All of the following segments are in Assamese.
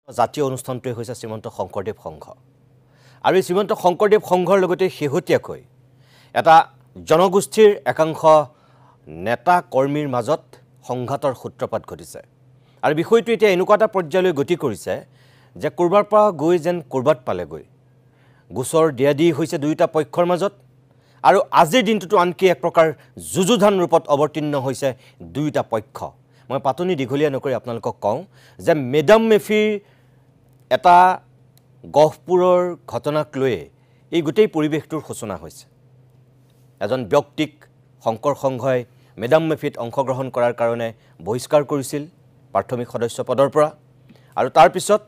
জাতীয় অনুষ্ঠানটোৱে হৈছে শ্ৰীমন্ত শংকৰদেৱ সংঘ আৰু এই শ্ৰীমন্ত শংকৰদেৱ সংঘৰ লগতে শেহতীয়াকৈ এটা জনগোষ্ঠীৰ একাংশ নেতা কৰ্মীৰ মাজত সংঘাতৰ সূত্ৰপাত ঘটিছে আৰু বিষয়টো এতিয়া এনেকুৱা এটা পৰ্যায়লৈ গতি কৰিছে যে কৰবাৰ পৰা গৈ যেন কৰবাত পালেগৈ গোচৰ দিয়া হৈছে দুয়োটা পক্ষৰ মাজত আৰু আজিৰ দিনটোতো আনকি এক প্ৰকাৰ যুযুধান ৰূপত অৱতীৰ্ণ হৈছে দুয়োটা পক্ষ মই পাতনি দীঘলীয়া নকৰি আপোনালোকক কওঁ যে মেডাম মেফিৰ এটা গহপুৰৰ ঘটনাক লৈ এই গোটেই পৰিৱেশটোৰ সূচনা হৈছে এজন ব্যক্তিক শংকৰ সংঘই মেডাম মেফিত অংশগ্ৰহণ কৰাৰ কাৰণে বহিষ্কাৰ কৰিছিল প্ৰাথমিক সদস্য পদৰ পৰা আৰু তাৰ পিছত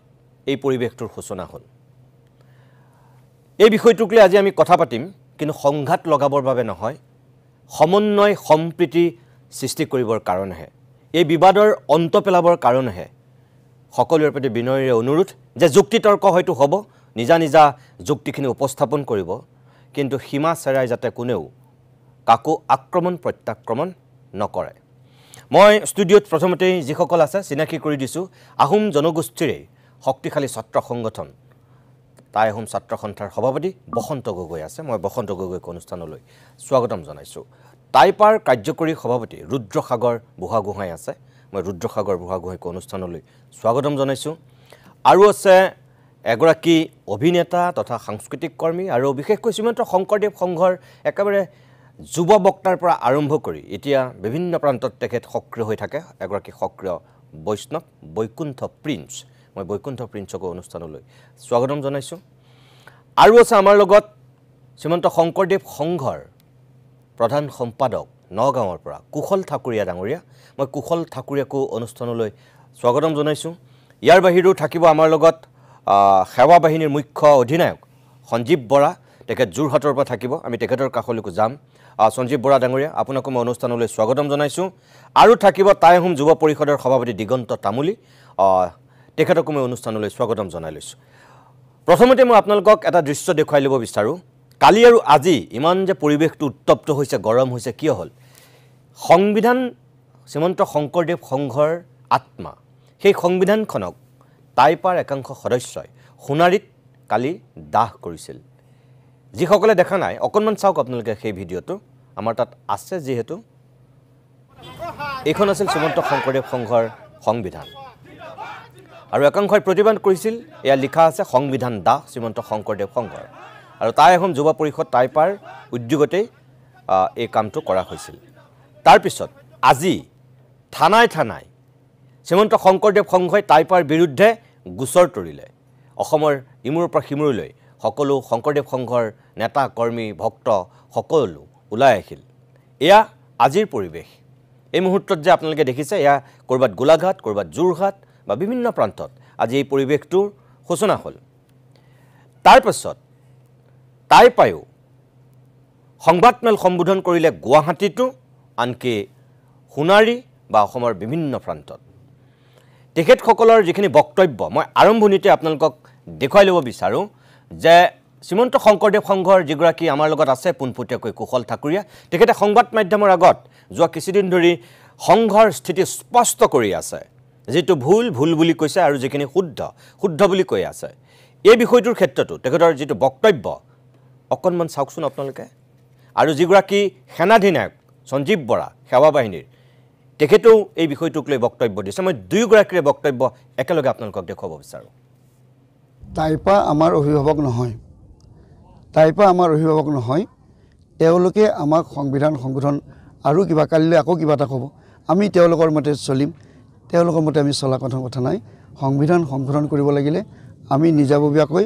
এই পৰিৱেশটোৰ সূচনা হ'ল এই বিষয়টোক লৈ আজি আমি কথা পাতিম কিন্তু সংঘাত লগাবৰ বাবে নহয় সমন্বয় সম্প্ৰীতি সৃষ্টি কৰিবৰ কাৰণেহে এই বিবাদৰ অন্ত পেলাবৰ কাৰণেহে সকলোৰে প্ৰতি বিনয়েৰে অনুৰোধ যে যুক্তিতৰ্ক হয়তো হ'ব নিজা নিজা যুক্তিখিনি উপস্থাপন কৰিব কিন্তু সীমা চেৰাই যাতে কোনেও কাকো আক্ৰমণ প্ৰত্যাক্ৰমণ নকৰে মই ষ্টুডিঅ'ত প্ৰথমতে যিসকল আছে চিনাকি কৰি দিছোঁ আহোম জনগোষ্ঠীৰে শক্তিশালী ছাত্ৰ সংগঠন তাই আহোম ছাত্ৰ সন্থাৰ সভাপতি বসন্ত গগৈ আছে মই বসন্ত গগৈক অনুষ্ঠানলৈ স্বাগতম জনাইছোঁ টাইপাৰ কাৰ্যকৰী সভাপতি ৰুদ্ৰসাগৰ বুঢ়াগোহাঁই আছে মই ৰুদ্ৰসাগৰ বুঢ়াগোহাঁইক অনুষ্ঠানলৈ স্বাগতম জনাইছোঁ আৰু আছে এগৰাকী অভিনেতা তথা সাংস্কৃতিক কৰ্মী আৰু বিশেষকৈ শ্ৰীমন্ত শংকৰদেৱ সংঘৰ একেবাৰে যুৱ বক্তাৰ পৰা আৰম্ভ কৰি এতিয়া বিভিন্ন প্ৰান্তত তেখেত সক্ৰিয় হৈ থাকে এগৰাকী সক্ৰিয় বৈষ্ণৱ বৈকুণ্ঠ প্ৰিন্স মই বৈকুণ্ঠ প্ৰিন্সক অনুষ্ঠানলৈ স্বাগতম জনাইছোঁ আৰু আছে আমাৰ লগত শ্ৰীমন্ত শংকৰদেৱ সংঘৰ প্ৰধান সম্পাদক নগাঁৱৰ পৰা কুশল ঠাকুৰীয়া ডাঙৰীয়া মই কুশল ঠাকুৰীয়াকো অনুষ্ঠানলৈ স্বাগতম জনাইছোঁ ইয়াৰ বাহিৰেও থাকিব আমাৰ লগত সেৱা বাহিনীৰ মুখ্য অধিনায়ক সঞ্জীৱ বৰা তেখেত যোৰহাটৰ পৰা থাকিব আমি তেখেতৰ কাষলৈকো যাম সঞ্জীৱ বৰা ডাঙৰীয়া আপোনাকো মই অনুষ্ঠানলৈ স্বাগতম জনাইছোঁ আৰু থাকিব টাই আহোম যুৱ পৰিষদৰ সভাপতি দিগন্ত তামুলী তেখেতকো মই অনুষ্ঠানলৈ স্বাগতম জনাই লৈছোঁ প্ৰথমতে মই আপোনালোকক এটা দৃশ্য দেখুৱাই ল'ব বিচাৰোঁ কালি আৰু আজি ইমান যে পৰিৱেশটো উত্তপ্ত হৈছে গৰম হৈছে কিয় হ'ল সংবিধান শ্ৰীমন্ত শংকৰদেৱ সংঘৰ আত্মা সেই সংবিধানখনক টাইপাৰ একাংশ সদস্যই সোণাৰীত কালি দাহ কৰিছিল যিসকলে দেখা নাই অকণমান চাওক আপোনালোকে সেই ভিডিঅ'টো আমাৰ তাত আছে যিহেতু এইখন আছিল শ্ৰীমন্ত শংকৰদেৱ সংঘৰ সংবিধান আৰু একাংশই প্ৰতিবাদ কৰিছিল এয়া লিখা আছে সংবিধান দাহ শ্ৰীমন্ত শংকৰদেৱ সংঘৰ আৰু টাই আহোম যুৱ পৰিষদ টাইপাৰ উদ্যোগতেই এই কামটো কৰা হৈছিল তাৰপিছত আজি থানাই শ্ৰীমন্ত শংকৰদেৱ সংঘই টাইপাৰ বিৰুদ্ধে গোচৰ তৰিলে অসমৰ ইমূৰৰ পৰা সিমূৰলৈ সকলো শংকৰদেৱ সংঘৰ নেতা কৰ্মী ভক্ত সকলো ওলাই আহিল এয়া আজিৰ পৰিৱেশ এই মুহূৰ্তত যে আপোনালোকে দেখিছে এয়া ক'ৰবাত গোলাঘাট ক'ৰবাত যোৰহাট বা বিভিন্ন প্ৰান্তত আজি এই পৰিৱেশটোৰ সূচনা হ'ল তাৰপাছত টাইপায়ো সংবাদমেল সম্বোধন কৰিলে গুৱাহাটীতো আনকি সোণাৰী বা অসমৰ বিভিন্ন প্ৰান্তত তেখেতসকলৰ যিখিনি বক্তব্য মই আৰম্ভণিতে আপোনালোকক দেখুৱাই ল'ব বিচাৰোঁ যে শ্ৰীমন্ত শংকৰদেৱ সংঘৰ যিগৰাকী আমাৰ লগত আছে পোনপটীয়াকৈ কুশল ঠাকুৰীয়া তেখেতে সংবাদ মাধ্যমৰ আগত যোৱা কিছুদিন ধৰি সংঘৰ স্থিতি স্পষ্ট কৰি আছে যেটো ভুল বুলি কৈছে আৰু যিখিনি শুদ্ধ বুলি কৈ আছে এই বিষয়টোৰ ক্ষেত্ৰতো তেখেতৰ যেটো বক্তব্য অকণমান চাওকচোন আপোনালোকে আৰু যিগৰাকী সেনাধিনায়ক সঞ্জীৱ বৰা সেৱা বাহিনীৰ তেখেতেও এই বিষয়টোক লৈ বক্তব্য দিছে মই দুয়োগৰাকীৰ বক্তব্য একেলগে আপোনালোকক দেখুৱাব বিচাৰোঁ টাইপা আমাৰ অভিভাৱক নহয় তেওঁলোকে আমাক সংবিধান সংগঠন আৰু কিবা কালিলৈ আকৌ কিবা এটা ক'ব আমি তেওঁলোকৰ মতে চলিম তেওঁলোকৰ মতে আমি চলা কথা নাই সংবিধান সংশোধন কৰিব লাগিলে আমি নিজাববীয়াকৈ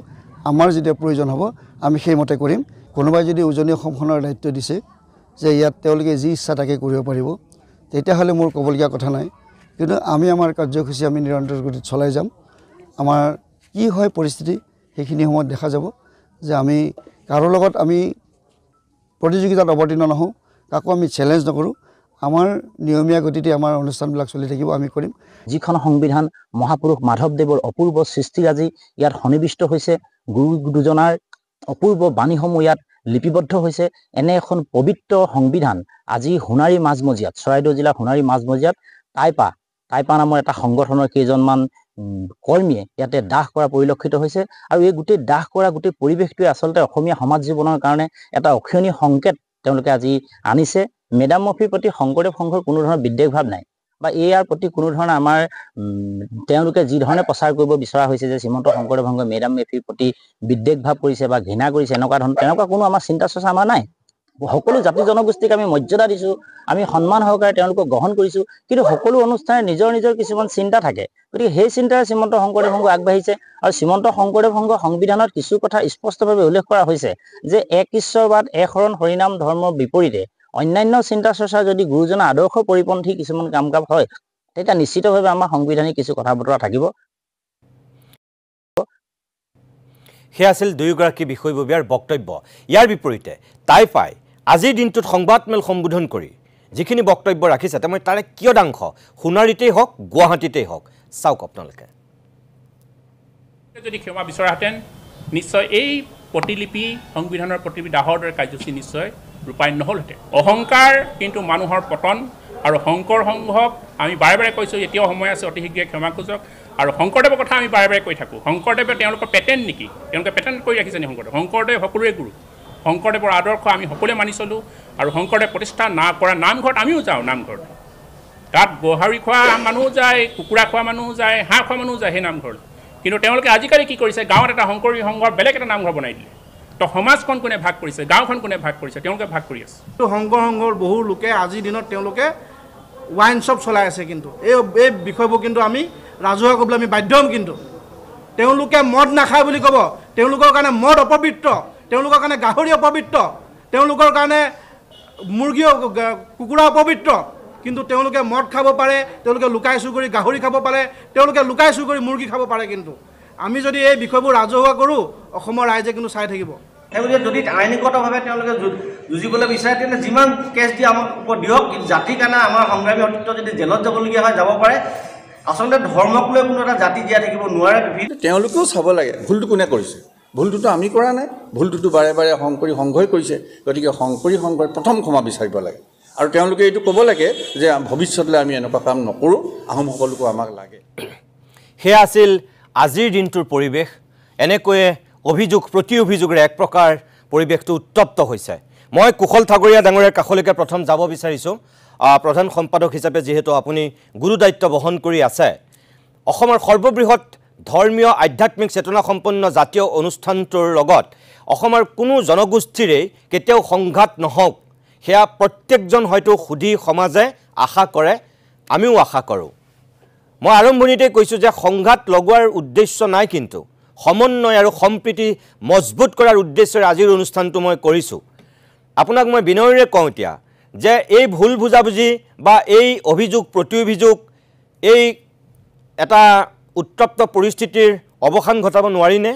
আমাৰ যেতিয়া প্ৰয়োজন হ'ব আমি সেইমতে কৰিম কোনোবাই যদি উজনি অসমখনৰ দায়িত্ব দিছে যে ইয়াত তেওঁলোকে যি ইচ্ছা তাকে কৰিব পাৰিব তেতিয়াহ'লে মোৰ ক'বলগীয়া কথা নাই কিন্তু আমি আমাৰ কাৰ্যসূচী আমি নিৰন্তৰ গতিত চলাই যাম আমাৰ কি হয় পৰিস্থিতি সেইখিনি সময়ত দেখা যাব যে আমি কাৰো লগত আমি প্ৰতিযোগিতাত অৱতীৰ্ণ নহওঁ কাকো আমি চেলেঞ্জ নকৰোঁ আমাৰ নিয়মীয়া গতিতে আমাৰ অনুষ্ঠানবিলাক চলি থাকিব আমি কৰিম যিখন সংবিধান মহাপুৰুষ মাধৱদেৱৰ অপূৰ্ব সৃষ্টিৰাজি ইয়াত সন্নিৱিষ্ট হৈছে গুৰু দুজনাৰ অপূৰ্ব বাণীসমূহ ইয়াত লিপিবদ্ধ হৈছে এনে এখন পবিত্ৰ সংবিধান আজি সোণাৰী মাজমজিয়াত চৰাইদেউ জিলাৰ সোণাৰী মাজমজিয়াত টাইপা নামৰ এটা সংগঠনৰ কেইজনমান কৰ্মীয়ে ইয়াতে দাহ কৰা পৰিলক্ষিত হৈছে আৰু এই গোটেই দাহ কৰা গোটেই পৰিৱেশটোৱে আচলতে অসমীয়া সমাজ জীৱনৰ কাৰণে এটা অক্ষণীয় সংকেত তেওঁলোকে আজি আনিছে। মেডাম মফিৰ প্ৰতি শংকৰদেৱ সংঘৰ কোনো ধৰণৰ বিদ্বেষ ভাৱ নাই বা ইয়াৰ প্ৰতি কোনো ধৰণৰ আমাৰ তেওঁলোকে যি ধৰণে প্ৰচাৰ কৰিব বিচৰা হৈছে যে শ্ৰীমন্ত শংকৰদেৱ সংঘই মেডাম মফিৰ প্ৰতি বিদ্বেষ ভাৱ কৰিছে বা ঘৃণা কৰিছে তেনেকুৱা কোনো আমাৰ চিন্তা চৰ্চা আমাৰ নাই। সকলো জাতি জনগোষ্ঠীক আমি মৰ্যাদা দিছোঁ, আমি সন্মান সহকাৰে তেওঁলোকক গ্ৰহণ কৰিছোঁ, কিন্তু সকলো অনুষ্ঠানে নিজৰ নিজৰ কিছুমান চিন্তা থাকে। গতিকে সেই চিন্তাৰে শ্ৰীমন্ত শংকৰদেৱ সংঘ আগবাঢ়িছে আৰু শ্ৰীমন্ত শংকৰদেৱ সংঘ সংবিধানত কিছু কথা স্পষ্টভাৱে উল্লেখ কৰা হৈছে যে এক ঈশ্বৰবাদ, এক শৰণ হৰিনাম ধৰ্মৰ বিপৰীতে অন্যান্য চিন্তা চৰ্চা যদি গুৰুজনাৰ আদৰ্শ পৰিপন্থী কিছুমান কাম হয় তেতিয়া নিশ্চিতভাৱে আমাৰ সংবিধানিক কিছু কথা বতৰা থাকিব। সেয়া আছিল দুয়োগৰাকী বিষয়ববীয়াৰ বক্তব্য। ইয়াৰ বিপৰীতে টাইফাই আজিৰ দিনটোত সংবাদমেল সম্বোধন কৰি যিখিনি বক্তব্য ৰাখিছে মই তাৰে কিয়দাংশ সোণাৰীতেই হওক গুৱাহাটীতেই হওক চাওক আপোনালোকে। যদি ক্ষমা বিচৰাহেঁতেন নিশ্চয় এই প্ৰতিলিপি সংবিধানৰ প্ৰতিলিপি দাহৰ দৰে কাৰ্যসূচী নিশ্চয় ৰূপায়ণ নহ'লহেঁতেন। অহংকাৰ কিন্তু মানুহৰ পতন আৰু শংকৰ সংঘক আমি বাৰে বাৰে কৈছোঁ, এতিয়াও সময় আছে, অতি শীঘ্ৰে ক্ষমা খোজক। আৰু শংকৰদেৱৰ কথা আমি বাৰে বাৰে কৈ থাকোঁ, শংকৰদেৱে তেওঁলোকৰ পেটেণ্ট নেকি, তেওঁলোকে পেটেণ্ট কৰি ৰাখিছে নেকি শংকৰদেৱ সকলোৰে গুৰু। শংকৰদেৱৰ আদৰ্শ আমি সকলোৱে মানি চলোঁ আৰু শংকৰদেৱ প্ৰতিষ্ঠা কৰা নামঘৰত আমিও যাওঁ। নামঘৰত তাত গোহাৰি খোৱা মানুহ যায়, কুকুৰা খোৱা মানুহ যায়, হাঁহ খোৱা মানুহ যায় সেই নামঘৰত। কিন্তু তেওঁলোকে আজিকালি কি কৰিছে, গাঁৱত এটা শংকৰী সংঘৰ বেলেগ এটা নামঘৰ বনাই দিলে। তো সমাজখন কোনে ভাগ কৰিছে, গাঁওখন কোনে ভাগ কৰিছে, তেওঁলোকে ভাগ কৰি আছে। শংকৰ সংঘৰ বহু লোকে আজিৰ দিনত তেওঁলোকে ৱাইন শ্বপ চলাই আছে। কিন্তু এই বিষয়বোৰ কিন্তু আমি ৰাজহুৱা ক'বলৈ আমি বাধ্য হ'ম। কিন্তু তেওঁলোকে মদ নাখায় বুলি ক'ব, তেওঁলোকৰ কাৰণে মদ অপবিত্ৰ, তেওঁলোকৰ কাৰণে গাহৰি অপবিত্ৰ, তেওঁলোকৰ কাৰণে মুৰ্গী কুকুৰা অপবিত্ৰ, কিন্তু তেওঁলোকে মদ খাব পাৰে, তেওঁলোকে লুকাই চুৰ কৰি গাহৰি খাব পাৰে, তেওঁলোকে লুকাই চুৰ কৰি মুৰ্গী খাব পাৰে। কিন্তু আমি যদি এই বিষয়বোৰ ৰাজহুৱা কৰোঁ অসমৰ ৰাইজে কিন্তু চাই থাকিব। সেইগতিকে যদি আইনীগতভাৱে তেওঁলোকে যুঁজিবলৈ বিচাৰে তেন্তে যিমান কেছ দিয়ে আমাক ওপৰত দিয়ক, কিন্তু জাতিৰ কাৰণে আমাৰ সংগ্ৰামী অতীত যদি জেলত যাবলগীয়া হয় যাব পাৰে। আচলতে ধৰ্মক লৈ কোনো এটা জাতি জীয়াই থাকিব নোৱাৰে। তেওঁলোকেও চাব লাগে ভুলটো কোনে কৰিছে। ভুলটোতো আমি কৰা নাই, ভুলটোতো বাৰে বাৰে শংকৰী সংঘই কৰিছে। গতিকে শংকৰী সংঘই প্ৰথম ক্ষমা বিচাৰিব লাগে আৰু তেওঁলোকে এইটো ক'ব লাগে যে ভৱিষ্যতলৈ আমি এনেকুৱা কাম নকৰোঁ, আহোমসকলকো আমাক লাগে। সেয়া আছিল আজিৰ দিনটোৰ পৰিৱেশ। এনেকৈয়ে অভিযোগ প্ৰতি অভিযোগেৰে এক প্ৰকাৰ পৰিৱেশটো উত্তপ্ত হৈছে। মই কুশল ঠাকুৰীয়া ডাঙৰীয়াৰ কাষলৈকে প্ৰথম যাব বিচাৰিছোঁ। প্ৰধান সম্পাদক হিচাপে যিহেতু আপুনি গুৰু দায়িত্ব বহন কৰি আছে, অসমৰ সৰ্ববৃহৎ ধৰ্মীয় আধ্যাত্মিক চেতনাসম্পন্ন জাতীয় অনুষ্ঠানটোৰ লগত অসমৰ কোনো জনগোষ্ঠীৰেই কেতিয়াও সংঘাত নহওক সেয়া প্ৰত্যেকজন হয়তো সুধী সমাজে আশা কৰে, আমিও আশা কৰোঁ। মই আৰম্ভণিতে কৈছোঁ যে সংঘাত লগোৱাৰ উদ্দেশ্য নাই, কিন্তু সমন্বয় আৰু সম্প্ৰীতি মজবুত কৰাৰ উদ্দেশ্যৰে আজিৰ অনুষ্ঠানটো মই কৰিছোঁ। আপোনাক মই বিনয়েৰে কওঁ এতিয়া যে এই ভুল বুজাবুজি বা এই অভিযোগ প্ৰতি অভিযোগ এই এটা উত্তপ্ত পৰিস্থিতিৰ অৱসান ঘটাব নোৱাৰিনে?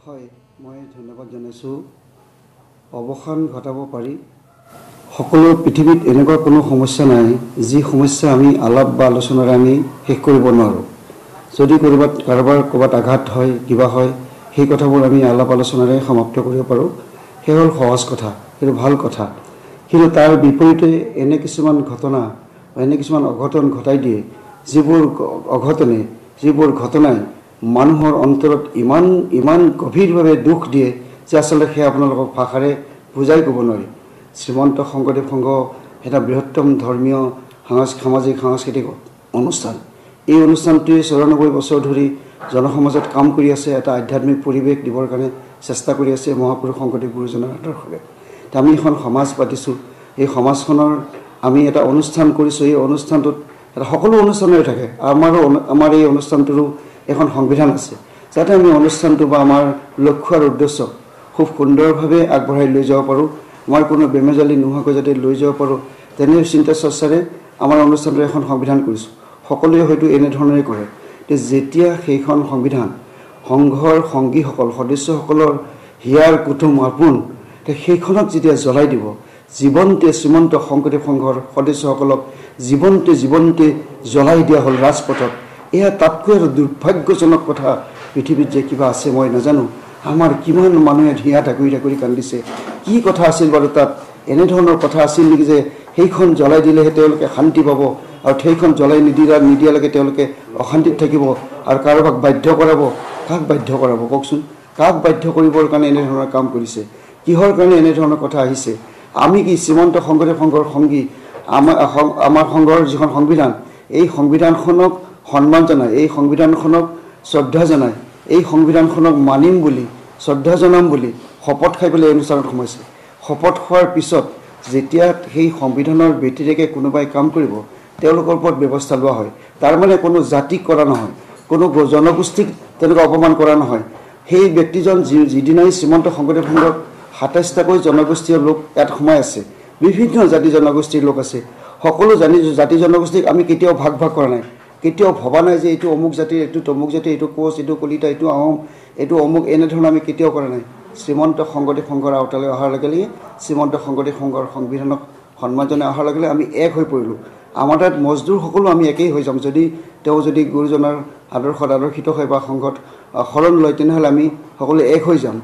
হয়, মই ধন্যবাদ জনাইছোঁ। অৱসান ঘটাব পাৰি। সকলো পৃথিৱীত এনেকুৱা কোনো সমস্যা নাই যি সমস্যা আমি আলাপ বা আলোচনাৰে আমি শেষ কৰিব নোৱাৰোঁ। যদি ক'ৰবাত আঘাত হয়, কিবা হয়, সেই কথাবোৰ আমি আলাপ আলোচনাৰে সমাপ্ত কৰিব পাৰোঁ। সেই হ'ল সহজ কথা, সেইটো ভাল কথা। কিন্তু তাৰ বিপৰীতে এনে কিছুমান ঘটনা এনে কিছুমান অঘটন ঘটাই দিয়ে, যিবোৰ ঘটনাই মানুহৰ অন্তৰত ইমান গভীৰভাৱে দুখ দিয়ে যে আচলতে সেয়া আপোনালোকক ভাষাৰে বুজাই ক'ব নোৱাৰি। শ্ৰীমন্ত শংকৰদেৱ সংঘ এটা বৃহত্তম ধৰ্মীয় সামাজিক সাংস্কৃতিক অনুষ্ঠান। এই অনুষ্ঠানটোৱে ৯৪ বছৰ ধৰি জনসমাজত কাম কৰি আছে, এটা আধ্যাত্মিক পৰিৱেশ দিবৰ কাৰণে চেষ্টা কৰি আছে মহাপুৰুষ শংকৰদেৱ গুৰুজনাৰ আদৰ্শৰে। আমি এখন সমাজ পাতিছোঁ, এই সমাজখনৰ আমি এটা অনুষ্ঠান কৰিছোঁ। এই অনুষ্ঠানটোত এটা সকলো অনুষ্ঠানৰে থাকে, আমাৰ এই অনুষ্ঠানটোৰো এখন সংবিধান আছে, যাতে আমি অনুষ্ঠানটো বা আমাৰ লক্ষ্য আৰু উদ্দেশ্য খুব সুন্দৰভাৱে আগবঢ়াই লৈ যাব পাৰোঁ, আমাৰ কোনো বেমেজালি নোহোৱাকৈ যাতে লৈ যাব পাৰোঁ, তেনে চিন্তা চৰ্চাৰে আমাৰ অনুষ্ঠানটোৰ এখন সংবিধান কৰিছোঁ। সকলোৱে হয়তো এনেধৰণেৰে কৰে। যেতিয়া সেইখন সংবিধান সংঘৰ সংগীসকল সদস্যসকলৰ হিয়াৰ কুটুম আপোন সেইখনক যেতিয়া জ্বলাই দিব, জীৱন্তে শ্ৰীমন্ত শংকৰদেৱ সংঘৰ সদস্যসকলক জীৱন্তে জ্বলাই দিয়া হ'ল ৰাজপথত। এয়া তাতকৈ আৰু দুৰ্ভাগ্যজনক কথা পৃথিৱীত যে কিবা আছে মই নাজানো। আমাৰ কিমান মানুহে হিয়া ঢাকুৰি কান্দিছে। কি কথা আছিল বাৰু তাত? এনেধৰণৰ কথা আছিল নেকি যে সেইখন জ্বলাই দিলেহে তেওঁলোকে শান্তি পাব আৰু সেইখন জ্বলাই নিদিয়ালৈকে তেওঁলোকে অশান্তিত থাকিব আৰু কাৰোবাক বাধ্য কৰাব কাক বাধ্য কৰাব কওকচোন কাক বাধ্য কৰিবৰ কাৰণে এনেধৰণৰ কাম কৰিছে কিহৰ কাৰণে এনেধৰণৰ কথা আহিছে আমি কি শ্ৰীমন্ত শংকৰদেৱ সংঘৰ সংগী আমাৰ সংঘৰ যিখন সংবিধান এই সংবিধানখনক সন্মান জনায় এই সংবিধানখনক শ্ৰদ্ধা জনায় এই সংবিধানখনক মানিম বুলি শ্ৰদ্ধা জনাম বুলি শপত খাই পেলাই এই অনুষ্ঠানত সোমাইছে শপত খোৱাৰ পিছত যেতিয়া সেই সংবিধানৰ ভিত্তিৰে কোনোবাই কাম কৰিব তেওঁলোকৰ ওপৰত ব্যৱস্থা লোৱা হয় তাৰ মানে কোনো জাতিক কৰা নহয় কোনো জনগোষ্ঠীক তেনেকুৱা অপমান কৰা নহয় সেই ব্যক্তিজন যিদিনাই শ্ৰীমন্ত শংকৰদেৱ সংঘৰ ২৭টাকৈ জনগোষ্ঠীয় লোক ইয়াত সোমাই আছে বিভিন্ন জাতি জনগোষ্ঠীৰ লোক আছে সকলো জাতি জনগোষ্ঠীক আমি কেতিয়াও ভাগ কৰা নাই কেতিয়াও ভবা নাই যে এইটো অমুক জাতিৰ এইটো তমুক জাতি এইটো কোচ এইটো কলিতা এইটো আহোম এইটো অমুক এনেধৰণৰ আমি কেতিয়াও কৰা নাই শ্ৰীমন্ত শংকৰদেৱ সংঘৰ আওতালৈ অহাৰ লগে লগে শ্ৰীমন্ত শংকৰদেৱ সংঘৰ সংবিধানক সন্মান জনাই অহাৰ লগে লগে আমি এক হৈ পৰিলোঁ আমাৰ তাত মজদুৰ সকলো আমি একেই হৈ যাম যদি গুৰুজনাৰ আদৰ্শিত হয় বা সংঘত শৰণ লয় তেনেহ'লে আমি সকলো এক হৈ যাম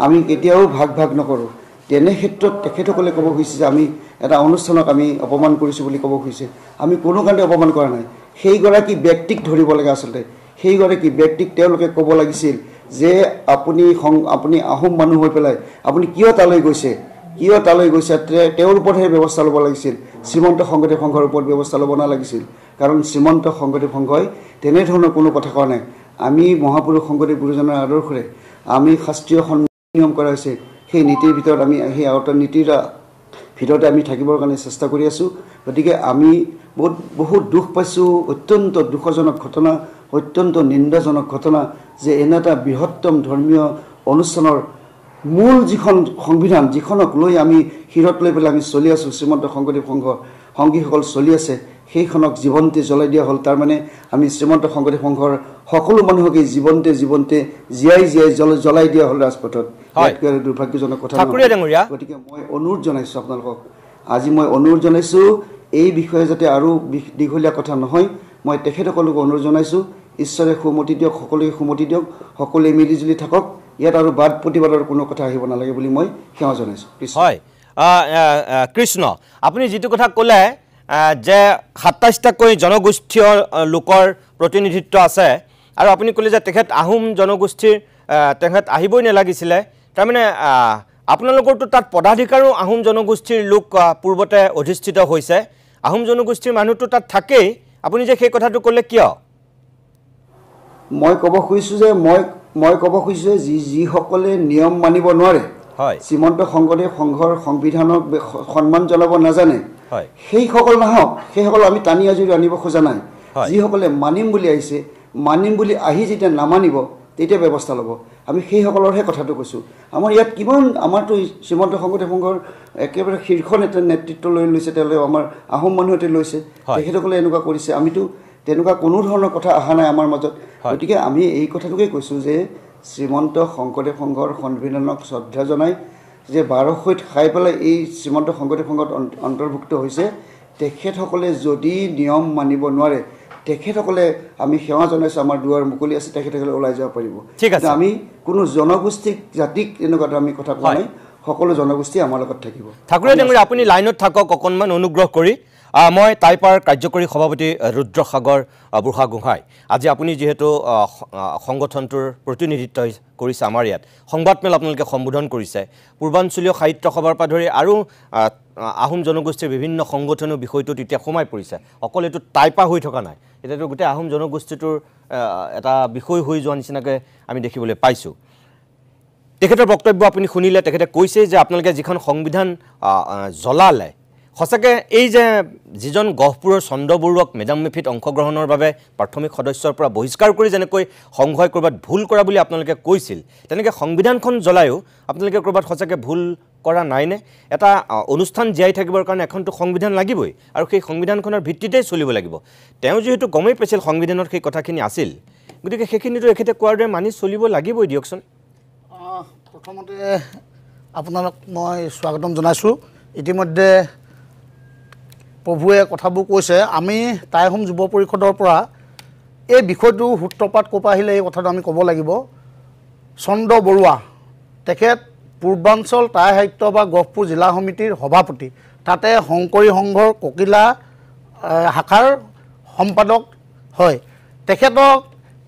আমি কেতিয়াও ভাগ নকৰোঁ তেনে ক্ষেত্ৰত তেখেতসকলে ক'ব খুজিছে যে আমি এটা অনুষ্ঠানক আমি অপমান কৰিছোঁ বুলি ক'ব খুজিছে আমি কোনো কাৰণে অপমান কৰা নাই সেইগৰাকী ব্যক্তিক ধৰিব লাগে আচলতে সেইগৰাকী ব্যক্তিক তেওঁলোকে ক'ব লাগিছিল যে আপুনি আহোম মানুহ হৈ পেলাই আপুনি কিয় তালৈ গৈছে তেওঁৰ ওপৰতহে ব্যৱস্থা ল'ব লাগিছিল শ্ৰীমন্ত শংকৰদেৱ সংঘৰ ওপৰত ব্যৱস্থা ল'ব নালাগিছিল কাৰণ শ্ৰীমন্ত শংকৰদেৱ সংঘই তেনেধৰণৰ কোনো কথা কোৱা নাই আমি মহাপুৰুষ শংকৰদেৱ গুৰুজনাৰ আদৰ্শৰে আমি শাস্ত্ৰীয় নিয়ম কৰা হৈছে সেই নীতিৰ ভিতৰত আমি সেই আওতাৰ নীতিৰ ভিতৰতে আমি থাকিবৰ কাৰণে চেষ্টা কৰি আছোঁ গতিকে আমি বহুত দুখ পাইছোঁ অত্যন্ত দুখজনক ঘটনা অত্যন্ত নিন্দাজনক ঘটনা যে এনে এটা বৃহত্তম ধৰ্মীয় অনুষ্ঠানৰ মূল যিখন সংবিধান যিখনক লৈ আমি শিৰত লৈ পেলাই আমি চলি আছোঁ শ্ৰীমন্ত শংকৰদেৱ সংঘৰ সংগীসকল চলি আছে সেইখনক জীৱন্তে জ্বলাই দিয়া হ'ল তাৰমানে আমি শ্ৰীমন্ত শংকৰদেৱ সংঘৰ সকলো মানুহকে জীৱন্তে জীয়াই জ্বলাই দিয়া হ'ল ৰাজপথত দুৰ্ভাগ্যজনক কথা গতিকে মই অনুৰোধ জনাইছোঁ আপোনালোকক আজি মই অনুৰোধ জনাইছোঁ এই বিষয়ে যাতে আৰু দীঘলীয়া কথা নহয় মই তেখেতসকলক অনুৰোধ জনাইছোঁ ঈশ্বৰে সুমতি দিয়ক সকলোৱে সুমতি দিয়ক সকলোৱে মিলিজুলি থাকক ইয়াত আৰু বাদ প্ৰতিবাদৰ কোনো কথা আহিব নালাগে বুলি মই সেৱা জনাইছোঁ হয় কৃষ্ণ আপুনি যিটো কথা ক'লে যে ২৭টাকৈ জনগোষ্ঠীয় লোকৰ প্ৰতিনিধিত্ব আছে আৰু আপুনি ক'লে যে তেখেত আহোম জনগোষ্ঠীৰ তেখেত আহিবই নালাগিছিলে তাৰমানে আপোনালোকৰতো তাত পদাধিকাৰো আহোম জনগোষ্ঠীৰ লোক পূৰ্বতে অধিষ্ঠিত হৈছে আহোম জনগোষ্ঠীৰ মানুহটো তাত থাকেই আপুনি যে সেই কথাটো ক'লে কিয় মই ক'ব খুজিছোঁ যে যিসকলে নিয়ম মানিব নোৱাৰে শ্ৰীমন্ত শংকৰদেৱ সংঘৰ সংবিধানক সন্মান জনাব নাজানে সেইসকল নাহক সেইসকল আমি টানি আজুৰি আনিব খোজা নাই যিসকলে মানিম বুলি আহিছে মানিম বুলি আহি যেতিয়া নামানিব তেতিয়া ব্যৱস্থা ল'ব আমি সেইসকলৰহে কথাটো কৈছোঁ আমাৰ ইয়াত কিমান আমাৰতো শ্ৰীমন্ত শংকৰদেৱ সংঘৰ একেবাৰে শীৰ্ষ নেতৃত্ব লৈ লৈছে তেওঁলোকে আমাৰ আহোম মানুহতে লৈছে তেখেতসকলে এনেকুৱা কৰিছে আমিতো তেনেকুৱা কোনো ধৰণৰ কথা অহা নাই আমাৰ মাজত গতিকে আমি এই কথাটোকে কৈছোঁ যে শ্ৰীমন্ত শংকৰদেৱ সংঘৰ সংবিধানক শ্ৰদ্ধা জনাই যে ১২০০ খাই পেলাই এই শ্ৰীমন্ত শংকৰদেৱ সংঘত অন্তৰ্ভুক্ত হৈছে তেখেতসকলে যদি নিয়ম মানিব নোৱাৰে তেখেতসকলে আমি সেৱা জনাইছোঁ আমাৰ দুৱাৰ মুকলি আছে তেখেতসকলে ওলাই যাব পাৰিব আমি কোনো জনগোষ্ঠীক জাতিক এনেকুৱা আমি কথা কোৱা নাই সকলো জনগোষ্ঠী আমাৰ লগত থাকিব ঠাকুৰে ডাঙৰীয়া আপুনি লাইনত থাকক অকণমান অনুগ্ৰহ কৰি মই টাইপাৰ কাৰ্যকৰী সভাপতি ৰুদ্ৰসাগৰ বুঢ়াগোহাঁই আজি আপুনি যিহেতু সংগঠনটোৰ প্ৰতিনিধিত্ব কৰিছে আমাৰ ইয়াত সংবাদমেল আপোনালোকে সম্বোধন কৰিছে পূৰ্বাঞ্চলীয় সাহিত্য সভাৰ পৰা ধৰি আৰু আহোম জনগোষ্ঠীৰ বিভিন্ন সংগঠনৰ বিষয়টোত এতিয়া সোমাই পৰিছে অকল এইটো টাইপা হৈ থকা নাই এতিয়াতো গোটেই আহোম জনগোষ্ঠীটোৰ এটা বিষয় হৈ যোৱা নিচিনাকৈ আমি দেখিবলৈ পাইছোঁ তেখেতৰ বক্তব্য আপুনি শুনিলে তেখেতে কৈছে যে আপোনালোকে যিখন সংবিধান জ্বলালে সঁচাকৈ এই যে যিজন গহপুৰৰ চন্দ্ৰ বৰুৱাক মেডাম মেফিত অংশগ্ৰহণৰ বাবে প্ৰাথমিক সদস্যৰ পৰা বহিষ্কাৰ কৰি যেনেকৈ সংঘই ক'ৰবাত ভুল কৰা বুলি আপোনালোকে কৈছিল তেনেকৈ সংবিধানখন জ্বলায়ো আপোনালোকে ক'ৰবাত সঁচাকৈ ভুল কৰা নাইনে এটা অনুষ্ঠান জীয়াই থাকিবৰ কাৰণে এখনতো সংবিধান লাগিবই আৰু সেই সংবিধানখনৰ ভিত্তিতেই চলিব লাগিব তেওঁ যিহেতু গমেই পাইছিল সংবিধানত সেই কথাখিনি আছিল গতিকে সেইখিনিতো এখেতে কোৱাৰ দৰে মানি চলিব লাগিবই দিয়কচোন প্ৰথমতে আপোনালোক মই স্বাগতম জনাইছোঁ ইতিমধ্যে প্ৰভুৱে কথাবোৰ কৈছে আমি টাই আহোম যুৱ পৰিষদৰ পৰা এই বিষয়টো সূত্ৰপাত ক'ৰ পৰা আহিলে এই কথাটো আমি ক'ব লাগিব চন্দ্ৰ বৰুৱা তেখেত পূৰ্বাঞ্চল টাই সাহিত্য বা গহপুৰ জিলা সমিতিৰ সভাপতি তাতে শংকৰী সংঘৰ ককিলা শাখাৰ সম্পাদক হয়। তেখেতক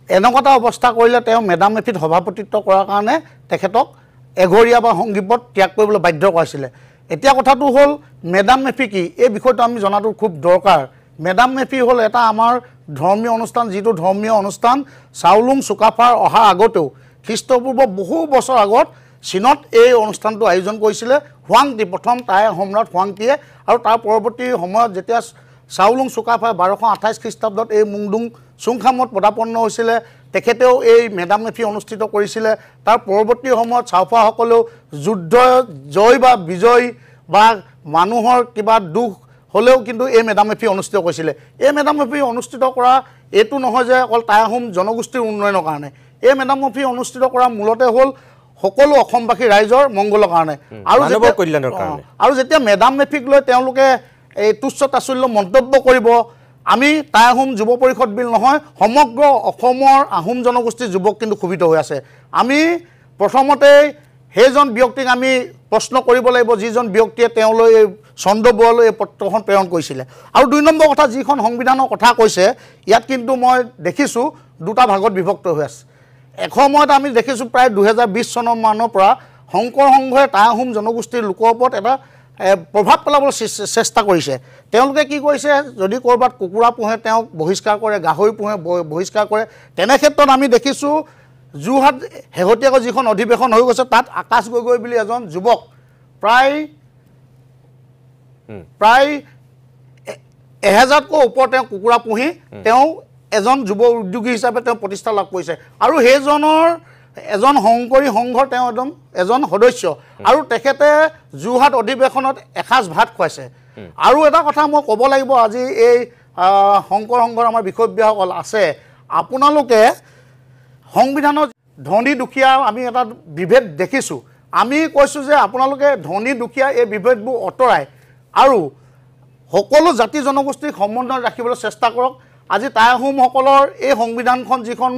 এনেকুৱা এটা অৱস্থা কৰিলে তেওঁ মেডাম মেফিত সভাপতিত্ব কৰাৰ কাৰণে তেখেতক এঘৰীয়া বা সংগীপত ত্যাগ কৰিবলৈ বাধ্য কৰাইছিলে। এতিয়া কথাটো হ'ল মেডাম মেফি কি, এই বিষয়টো আমি জনাটো খুব দৰকাৰ। মেডাম মেফি হ'ল এটা আমাৰ ধৰ্মীয় অনুষ্ঠান, যিটো ধৰ্মীয় অনুষ্ঠান চাউলুং চুকাফাৰ অহাৰ আগতেও খ্ৰীষ্টপূৰ্ব বহু বছৰ আগত চীনত এই অনুষ্ঠানটো আয়োজন কৰিছিলে হুৱাংটি, প্ৰথম টাই সম্ৰাট হুৱাংটিয়ে। আৰু তাৰ পৰৱৰ্তী সময়ত যেতিয়া চাউলুং চুকাফাই 1228 খ্ৰীষ্টাব্দত এই মুংডুং চুংখামত পদাপন্ন হৈছিলে, তেখেতেও এই মেডাম মেফি অনুষ্ঠিত কৰিছিলে। তাৰ পৰৱৰ্তী সময়ত চাওফাসকলেও যুদ্ধ জয় বা বিজয় বা মানুহৰ কিবা দুখ হ'লেও কিন্তু এই মেডাম মেফি অনুষ্ঠিত কৰিছিলে। এই মেডাম মেফি অনুষ্ঠিত কৰা এইটো নহয় যে অকল টাই আহোম জনগোষ্ঠীৰ উন্নয়নৰ কাৰণে, এই মেডাম মেফি অনুষ্ঠিত কৰা মূলতে হ'ল সকলো অসমবাসী ৰাইজৰ মংগলৰ কাৰণে আৰু যেতিয়া মেডাম মেফিক লৈ তেওঁলোকে এই তুচ্ছ তাচ্ছল্য মন্তব্য কৰিব, আমি টাই আহোম যুৱ পৰিষদ বিল নহয়, সমগ্ৰ অসমৰ আহোম জনগোষ্ঠীৰ যুৱক কিন্তু ক্ষোভিত হৈ আছে। আমি প্ৰথমতে সেইজন ব্যক্তিক আমি প্ৰশ্ন কৰিব লাগিব যিজন ব্যক্তিয়ে তেওঁলৈ এই চন্দ্ৰ বৰুৱালৈ এই পত্ৰখন প্ৰেৰণ কৰিছিলে। আৰু 2 নম্বৰ কথা, যিখন সংবিধানৰ কথা কৈছে ইয়াত কিন্তু মই দেখিছোঁ দুটা ভাগত বিভক্ত হৈ আছে। এসময়ত আমি দেখিছোঁ প্ৰায় 2020 চনৰ মানৰ পৰা শংকৰ সংঘই টাই আহোম জনগোষ্ঠীৰ লোকৰ ওপৰত এটা প্ৰভাৱ পেলাবলৈ চেষ্টা কৰিছে। তেওঁলোকে কি কৰিছে, যদি ক'ৰবাত কুকুৰা পোহে তেওঁক বহিষ্কাৰ কৰে, গাহৰি পোহে বহিষ্কাৰ কৰে। তেনে ক্ষেত্ৰত আমি দেখিছোঁ যোৰহাট শেহতীয়াকৈ যিখন অধিৱেশন হৈ গৈছে তাত আকাশ গগৈ বুলি এজন যুৱক প্ৰায় 1000তকৈ ওপৰত তেওঁ কুকুৰা পুহি তেওঁ এজন যুৱ উদ্যোগী হিচাপে তেওঁ প্ৰতিষ্ঠা লাভ কৰিছে। আৰু সেইজনৰ এজন শংকৰী সংঘৰ তেওঁ এজন সদস্য, আৰু তেখেতে যোৰহাট অধিৱেশনত এসাঁজ ভাত খুৱাইছে। আৰু এটা কথা মই ক'ব লাগিব, আজি এই শংকৰ সংঘৰ আমাৰ বিষয়ববীয়াসকল আছে, আপোনালোকে সংবিধানত ধনী দুখীয়া আমি এটা বিভেদ দেখিছোঁ। আমি কৈছোঁ যে আপোনালোকে ধনী দুখীয়া এই বিভেদবোৰ আঁতৰাই আৰু সকলো জাতি জনগোষ্ঠীক সমন্বয় ৰাখিবলৈ চেষ্টা কৰক। আজি টাই আহোমসকলৰ এই সংবিধানখন যিখন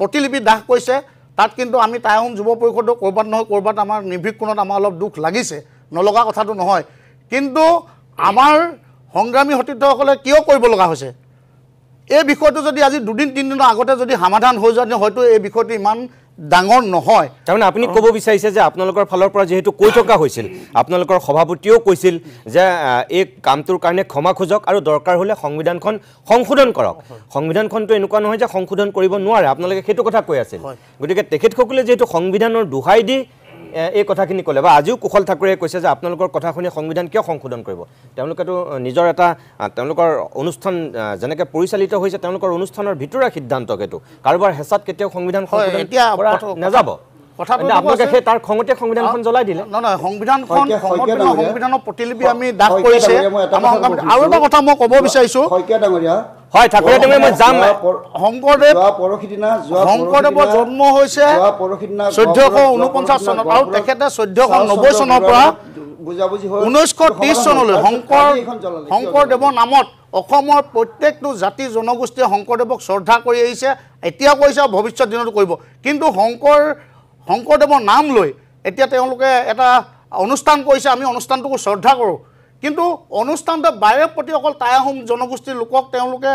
প্ৰতিলিপি দাহ কৰিছে তাত কিন্তু আমি টাই আহোম যুৱ পৰিষদৰ ক'ৰবাত নহয় ক'ৰবাত আমাৰ নিৰ্ভীক কোণত আমাৰ অলপ দুখ লাগিছে, নলগা কথাটো নহয়। কিন্তু আমাৰ সংগ্ৰামী সতীৰ্থসকলে কিয় কৰিব লগা হৈছে, এই বিষয়টো যদি আজি 2-3 দিনৰ আগতে যদি সমাধান হৈ যোৱা হয়তো এই বিষয়টো ইমান ডাঙৰ নহয়। তাৰমানে আপুনি ক'ব বিচাৰিছে যে আপোনালোকৰ ফালৰ পৰা যিহেতু কৈ থকা হৈছিল, আপোনালোকৰ সভাপতিয়েও কৈছিল যে এই কামটোৰ কাৰণে ক্ষমা খোজক আৰু দৰকাৰ হ'লে সংবিধানখন সংশোধন কৰক। সংবিধানখনটো এনেকুৱা নহয় যে সংশোধন কৰিব নোৱাৰে, আপোনালোকে সেইটো কথা কৈ আছিল। গতিকে তেখেতসকলে যিহেতু সংবিধানৰ দোহাই দি এই কথাখিনি ক'লে বা আজিও কুশল ঠাকুৰে কৈছে যে আপোনালোকৰ কথা শুনি সংবিধান কিয় সংশোধন কৰিব, তেওঁলোকেতো নিজৰ এটা তেওঁলোকৰ অনুষ্ঠান যেনেকৈ পৰিচালিত হৈছে তেওঁলোকৰ অনুষ্ঠানৰ ভিতৰুৱা সিদ্ধান্ত, সেইটো কাৰোবাৰ হেঁচাত কেতিয়াও সংবিধান সংশোধন কৰা নাযাব। আপোনালোকে সেই তাৰ খঙতে সংবিধানখন জ্বলাই দিলে। নহয়, সংবিধানৰ প্ৰতিলিপি আমি দাহ কৰিছে। আৰু এটা কথা মই ক'ব বিচাৰিছোঁ, হয় ঠাকুৰে মই যাম, শংকৰদেৱৰ জন্ম হৈছে 1449 চনত আৰু তেখেতে 1490 চনৰ পৰা 1930 চনলৈ শংকৰদেৱৰ নামত অসমৰ প্ৰত্যেকটো জাতি জনগোষ্ঠীয়ে শংকৰদেৱক শ্ৰদ্ধা কৰি আহিছে, এতিয়াও কৰিছে আৰু ভৱিষ্যত দিনতো কৰিব। কিন্তু শংকৰদেৱৰ নাম লৈ এতিয়া তেওঁলোকে এটা অনুষ্ঠান কৰিছে, আমি অনুষ্ঠানটোকো শ্ৰদ্ধা কৰোঁ। কিন্তু অনুষ্ঠানটোৰ বাহিৰৰ প্ৰতি অকল টাই আহোম জনগোষ্ঠীৰ লোকক তেওঁলোকে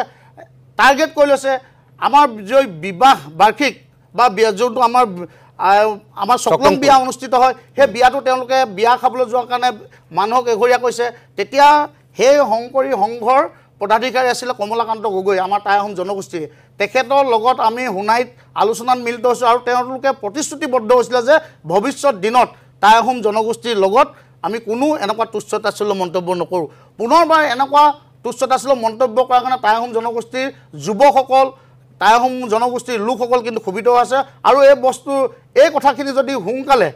টাৰ্গেট কৰি লৈছে। আমাৰ যি বিবাহ বাৰ্ষিক বা যোনটো আমাৰ চকলং বিয়া অনুষ্ঠিত হয়, সেই বিয়াটো তেওঁলোকে বিয়া খাবলৈ যোৱাৰ কাৰণে মানুহক এঘৰীয়া কৰিছে। তেতিয়া সেই শংকৰী সংঘৰ পদাধিকাৰী আছিলে কমলাকান্ত গগৈ, আমাৰ টাই আহোম জনগোষ্ঠীৰ। তেখেতৰ লগত আমি সোণাইত আলোচনাত মিলিত হৈছোঁ আৰু তেওঁলোকে প্ৰতিশ্ৰুতিবদ্ধ হৈছিলে যে ভৱিষ্যত দিনত টাই আহোম জনগোষ্ঠীৰ লগত আমি কোনো এনেকুৱা তুচ্ছ তাচ্ছল্য মন্তব্য নকৰোঁ। পুনৰবাৰ এনেকুৱা তুচ্ছ তাচ্ছল্য মন্তব্য কৰাৰ কাৰণে টাই আহোম জনগোষ্ঠীৰ যুৱকসকল, টাই আহোম জনগোষ্ঠীৰ লোকসকল কিন্তু ক্ষোভিত আছে। আৰু এই কথাখিনি যদি সোনকালে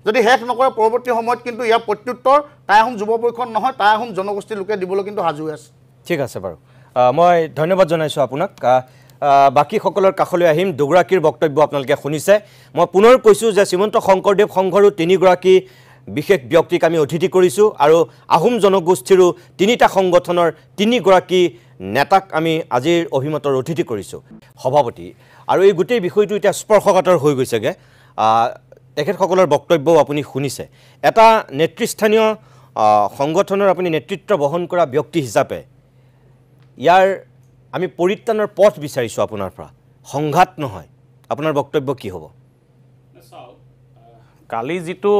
যদি শেষ নকৰে পৰৱৰ্তী সময়ত কিন্তু ইয়াৰ প্ৰত্যুত্তৰ টাই আহোম যুৱ পৰিষদ নহয়, টাই আহোম জনগোষ্ঠীৰ লোকে দিবলৈ কিন্তু সাজু হৈ আছে। ঠিক আছে বাৰু, মই ধন্যবাদ জনাইছোঁ আপোনাক। বাকীসকলৰ কাষলৈ আহিম। দুগৰাকীৰ বক্তব্য আপোনালোকে শুনিছে। মই পুনৰ কৈছোঁ যে শ্ৰীমন্ত শংকৰদেৱ সংঘৰো 3গৰাকী বিশেষ ব্যক্তিক আমি অতিথি কৰিছোঁ আৰু আহোম জনগোষ্ঠীৰো 3টা সংগঠনৰ 3গৰাকী নেতাক আমি আজিৰ অভিমতৰ অতিথি কৰিছোঁ। সভাপতি আৰু এই গোটেই বিষয়টো এতিয়া স্পৰ্শকাতৰ হৈ গৈছেগৈ, তেখেতসকলৰ বক্তব্যও আপুনি শুনিছে। এটা নেতৃস্থানীয় সংগঠনৰ আপুনি নেতৃত্ব বহন কৰা ব্যক্তি হিচাপে ইয়াৰ আমি পৰিত্ৰাণৰ পথ বিচাৰিছোঁ আপোনাৰ পৰা সংঘাত নহয় আপোনাৰ বক্তব্য কি হ'ব কালি যিটো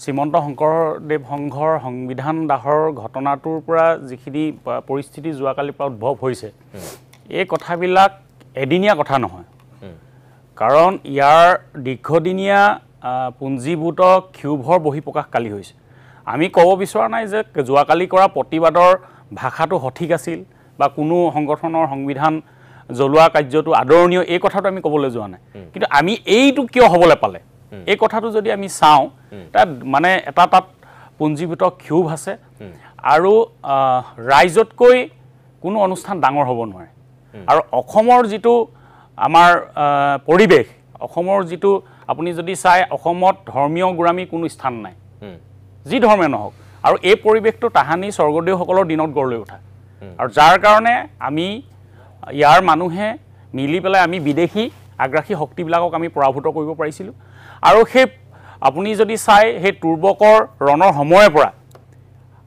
শ্ৰীমন্ত শংকৰদেৱ সংঘৰ সংবিধান দাহৰ ঘটনাটোৰ পৰা যিখিনি পৰিস্থিতি যোৱাকালিৰ পৰা উদ্ভৱ হৈছে এই কথাবিলাক এদিনীয়া কথা নহয় কাৰণ ইয়াৰ দীৰ্ঘদিনীয়া পুঞ্জীভূত ক্ষোভৰ বহিঃপ্ৰকাশ কালি হৈছে আমি ক'ব বিচৰা নাই যে যোৱাকালি কৰা প্ৰতিবাদৰ ভাষাটো সঠিক আছিল বা কোনো সংগঠনৰ সংবিধান জ্বলোৱা কাৰ্যটো আদৰণীয় এই কথাটো আমি ক'বলৈ যোৱা নাই কিন্তু আমি এইটো কিয় হ'বলৈ পালে এই কথাটো যদি আমি চাওঁ তাত মানে এটা তাত পুঞ্জীভূত ক্ষোভ আছে আৰু ৰাইজতকৈ কোনো অনুষ্ঠান ডাঙৰ হ'ব নোৱাৰে আৰু অসমৰ যিটো আমাৰ পৰিৱেশ অসমৰ যিটো আপুনি যদি চাই অসমত ধৰ্মীয় গোড়ামী কোনো স্থান নাই যি ধৰ্মীয় নহওক আৰু এই পৰিৱেশটো তাহানি স্বৰ্গদেউসকলৰ দিনত গঢ় লৈ উঠা আৰু যাৰ কাৰণে আমি ইয়াৰ মানুহে মিলি পেলাই আমি বিদেশী আগ্ৰাসী শক্তিবিলাকক আমি পৰাভূত কৰিব পাৰিছিলোঁ আৰু সেই আপুনি যদি চাই সেই তুৰ্বকৰ ৰণৰ সময়ৰ পৰা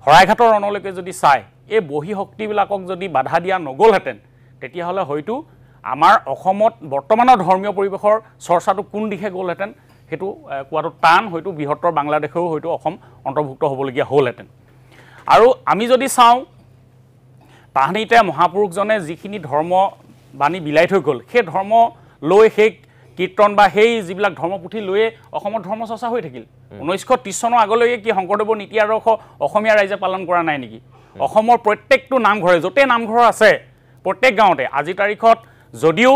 শৰাইঘাটৰ ৰণলৈকে যদি চাই এই বহি শক্তিবিলাকক যদি বাধা দিয়া নগ'লহেঁতেন তেতিয়াহ'লে হয়তো আমাৰ অসমত বৰ্তমানৰ ধৰ্মীয় পৰিৱেশৰ চৰ্চাটো কোন দিশে গ'লহেঁতেন সেইটো কোৱাটো টান হয়তো বৃহত্তৰ বাংলাদেশেও হয়তো অসম অন্তৰ্ভুক্ত হ'বলগীয়া হ'লহেঁতেন আৰু আমি যদি চাওঁ তাহানিতে মহাপুৰুষজনে যিখিনি ধৰ্ম বাণী বিলাই থৈ গ'ল সেই ধৰ্ম লৈ সেই কীৰ্তন বা সেই যিবিলাক ধৰ্মপুথি লৈয়ে অসমত ধৰ্ম চৰ্চা হৈ থাকিল 1930 চনৰ আগলৈকে কি শংকৰদেৱৰ নীতি আদৰ্শ অসমীয়া ৰাইজে পালন কৰা নাই নেকি অসমৰ প্ৰত্যেকটো নামঘৰে য'তে নামঘৰ আছে প্ৰত্যেক গাঁৱতে আজি তাৰিখত যদিও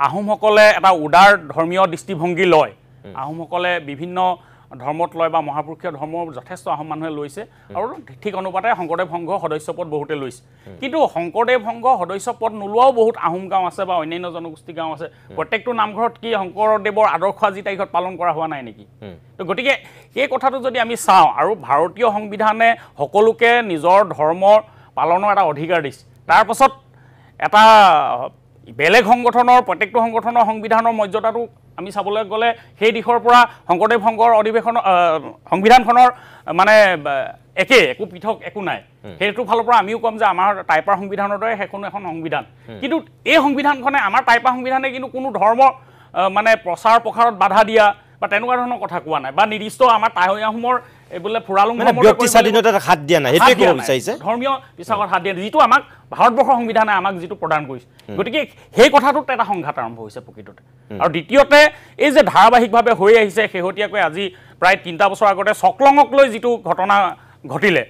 আহোমসকলে এটা উদাৰ ধৰ্মীয় দৃষ্টিভংগী লয় আহোমসকলে বিভিন্ন ধৰ্মত লয় বা মহাপুৰুষীয় ধৰ্মৰ যথেষ্ট আহোম মানুহে লৈছে আৰু ঠিক অনুপাতে শংকৰদেৱ সংঘ সদস্য পদ বহুতে লৈছে কিন্তু শংকৰদেৱ সংঘ সদস্য পদ নোলোৱাও বহুত আহোম গাঁও আছে বা অন্যান্য জনগোষ্ঠী গাঁও আছে প্ৰত্যেকটো নামঘৰত কি শংকৰদেৱৰ আদৰ্শ আজি তাৰিখত পালন কৰা হোৱা নাই নেকি তো গতিকে এই কথাটো যদি আমি চাওঁ আৰু ভাৰতীয় সংবিধানে সকলোকে নিজৰ ধৰ্ম পালনৰ এটা অধিকাৰ দিছে তাৰ পাছত এটা বেলেগ সংগঠনৰ প্ৰত্যেকটো সংগঠনৰ সংবিধানৰ মৰ্যাদাটো আমি চাবলৈ গ'লে সেই দিশৰ পৰা শংকৰদেৱ সংঘৰ অধিৱেশন সংবিধানখনৰ মানে একে একো পৃথক একো নাই সেইটো ফালৰ পৰা আমিও ক'ম যে আমাৰ টাইপাৰ সংবিধানৰ দৰে সেইখনো এখন সংবিধান কিন্তু এই সংবিধানখনে আমাৰ টাইপাৰ সংবিধানে কিন্তু কোনো ধৰ্ম মানে প্ৰচাৰ প্ৰসাৰত বাধা দিয়া বা তেনেকুৱা ধৰণৰ কথা কোৱা নাই বা নিৰ্দিষ্ট আমাৰ টাই আহোমৰ বোলে ফুৰালুং ব্যক্তি স্বাধীনতাত হাত দিয়া নাই সেইটোৱে ক'ব বিচাৰিছে ধৰ্মীয় বিশ্বাসত হাত দিয়া যিটো আমাক ভাৰতবৰ্ষৰ সংবিধানে আমাক যিটো প্ৰদান কৰিছে গতিকে সেই কথাটোত এটা সংঘাত আৰম্ভ হৈছে প্ৰকৃততে আৰু দ্বিতীয়তে এই যে ধাৰাবাহিকভাৱে হৈ আহিছে শেহতীয়াকৈ আজি প্ৰায় 3টা বছৰ আগতে চকলঙক লৈ যিটো ঘটনা ঘটিলে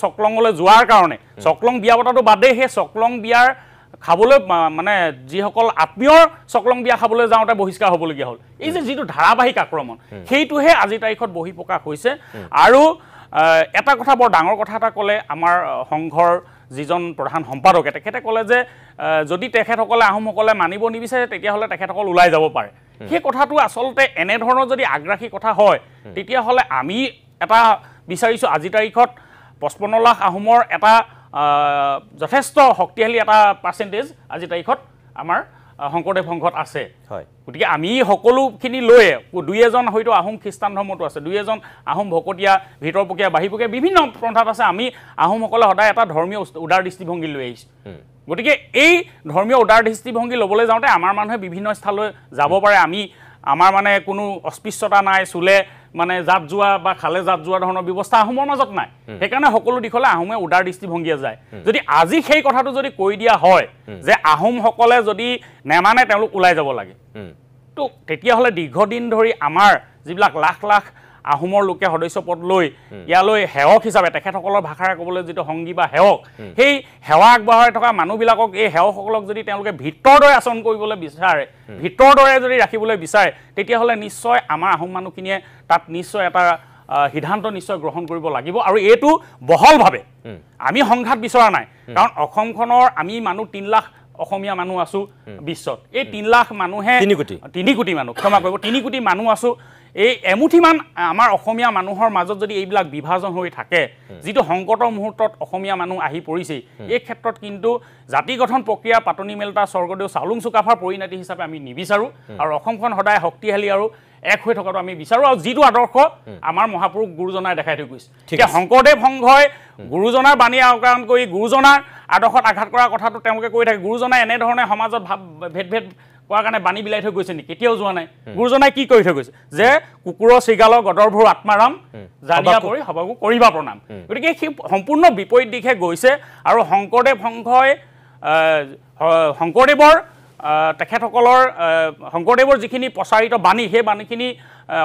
চকলঙলৈ যোৱাৰ কাৰণে চকলং বিয়া পতাটো বাদেই সেই চকলং বিয়াৰ খাবলৈ মানে যিসকল আত্মীয়ৰ চকলং বিয়া খাবলৈ যাওঁতে বহিষ্কাৰ হ'বলগীয়া হ'ল এই যে যিটো ধাৰাবাহিক আক্ৰমণ সেইটোহে আজি তাৰিখত বহিঃপ্ৰকাশ হৈছে আৰু এটা কথা বৰ ডাঙৰ কথা এটা ক'লে আমাৰ সংঘৰ যিজন প্ৰধান সম্পাদকে তেখেতে ক'লে যে যদি তেখেতসকলে আহোমসকলে মানিব নিবিচাৰে তেতিয়াহ'লে তেখেতসকল ওলাই যাব পাৰে সেই কথাটো আচলতে এনেধৰণৰ যদি আগ্ৰাসী কথা হয় তেতিয়াহ'লে আমি এটা বিচাৰিছোঁ আজি তাৰিখত 55 লাখ আহোমৰ এটা যথেষ্ট শক্তিশালী এটা পাৰ্চেণ্টেজ আজি তাৰিখত আমাৰ শংকৰদেৱ সংঘত আছে গতিকে আমি সকলোখিনি লৈয়ে দুই এজন হয়তো আহোম খ্ৰীষ্টান ধৰ্মতো আছে দুই এজন আহোম ভকতীয়া ভিতৰপকীয়া বাহিৰপকীয়া বিভিন্ন পন্থাত আছে আমি আহোমসকলে সদায় এটা ধৰ্মীয় উদাৰ দৃষ্টিভংগী লৈ আহিছোঁ গতিকে এই ধৰ্মীয় উদাৰ দৃষ্টিভংগী ল'বলৈ যাওঁতে আমাৰ মানুহে বিভিন্ন স্থানলৈ যাব পাৰে আমাৰ মানে কোনো অস্পৃশ্যতা নাই চুলে মানে জাত যোৱা বা খালে জাত যোৱা ধৰণৰ ব্যৱস্থা আহোমৰ মাজত নাই সেইকাৰণে সকলো দিশলৈ আহোমে উদাৰ দৃষ্টিভংগীয়ে যায় যদি আজি সেই কথাটো যদি কৈ দিয়া হয় যে আহোমসকলে যদি নেমানে তেওঁলোক ওলাই যাব লাগে তো তেতিয়াহ'লে দীৰ্ঘদিন ধৰি আমাৰ যিবিলাক লাখ লাখ আহোমৰ লোকে সদস্য পদ লৈ ইয়ালৈ সেৱক হিচাপে তেখেতসকলৰ ভাষাৰে ক'বলৈ যিটো সংগী বা সেৱক সেই সেৱা আগবঢ়াই থকা মানুহবিলাকক এই সেৱকসকলক যদি তেওঁলোকে ভিতৰ দৰে আচৰণ কৰিবলৈ বিচাৰে ভিতৰ দৰে যদি ৰাখিবলৈ বিচাৰে তেতিয়াহ'লে নিশ্চয় আমাৰ আহোম মানুহখিনিয়ে তাত নিশ্চয় এটা সিদ্ধান্ত নিশ্চয় গ্ৰহণ কৰিব লাগিব আৰু এইটো বহলভাৱে আমি সংঘাত বিচৰা নাই কাৰণ অসমখনৰ আমি মানুহ 3 লাখ অসমীয়া মানুহ আছো বিশ্বত এই 3 লাখ মানুহে 3 কোটি মানুহ ক্ষমা কৰিব 3 কোটি মানুহ আছো এই এমুঠিমান আমাৰ অসমীয়া মানুহৰ মাজত যদি এইবিলাক বিভাজন হৈ থাকে যিটো সংকটৰ মুহূৰ্তত অসমীয়া মানুহ আহি পৰিছে এই ক্ষেত্ৰত কিন্তু জাতি গঠন প্ৰক্ৰিয়া পাতনি মেলতা স্বৰ্গদেউ চাউলুং চুকাফাৰ পৰিণতি হিচাপে আমি নিবিচাৰোঁ আৰু অসমখন সদায় শক্তিশালী আৰু এক হৈ থকাটো আমি বিচাৰোঁ আৰু যিটো আদৰ্শ আমাৰ মহাপুৰুষ গুৰুজনাই দেখাই থৈ গৈছে এতিয়া শংকৰদেৱ সংঘই গুৰুজনাৰ বাণী আওকাণ কৰি গুৰুজনাৰ আদৰ্শত আঘাত কৰাৰ কথাটো তেওঁলোকে কৈ থাকে গুৰুজনাই এনেধৰণে সমাজত ভেদ কোৱাৰ কাৰণে বাণী বিলাই থৈ গৈছে নেকি কেতিয়াও যোৱা নাই গুৰুজনাই কি কৰি থৈ গৈছে যে কুকুৰৰ চিগালৰ গদৰভোৰ আত্মাৰাম জানিয়া পৰি সবাকো কৰিবা প্ৰণাম গতিকে সেই সম্পূৰ্ণ বিপৰীত দিশে গৈছে আৰু শংকৰদেৱ সংঘই শংকৰদেৱৰ তেখেতসকলৰ শংকৰদেৱৰ যিখিনি প্ৰচাৰিত বাণী সেই বাণীখিনি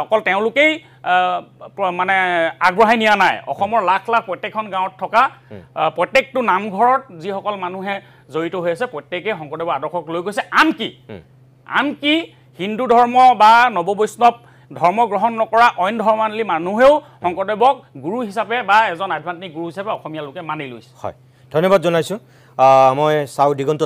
অকল তেওঁলোকেই মানে আগবঢ়াই নিয়া নাই অসমৰ লাখ লাখ প্ৰত্যেকখন গাঁৱত থকা প্ৰত্যেকটো নামঘৰত যিসকল মানুহে জড়িত হৈ আছে প্ৰত্যেকেই শংকৰদেৱৰ আদৰ্শক লৈ গৈছে আনকি হিন্দু ধৰ্ম বা নৱবৈষ্ণৱ ধৰ্ম গ্ৰহণ নকৰা অইন ধৰ্মাৱলম্বী মানুহেও শংকৰদেৱক গুৰু হিচাপে বা এজন আধ্যাত্মিক গুৰু হিচাপে অসমীয়া লোকে মানি লৈছে হয় ধন্যবাদ জনাইছোঁ মই চাওঁ দিগন্ত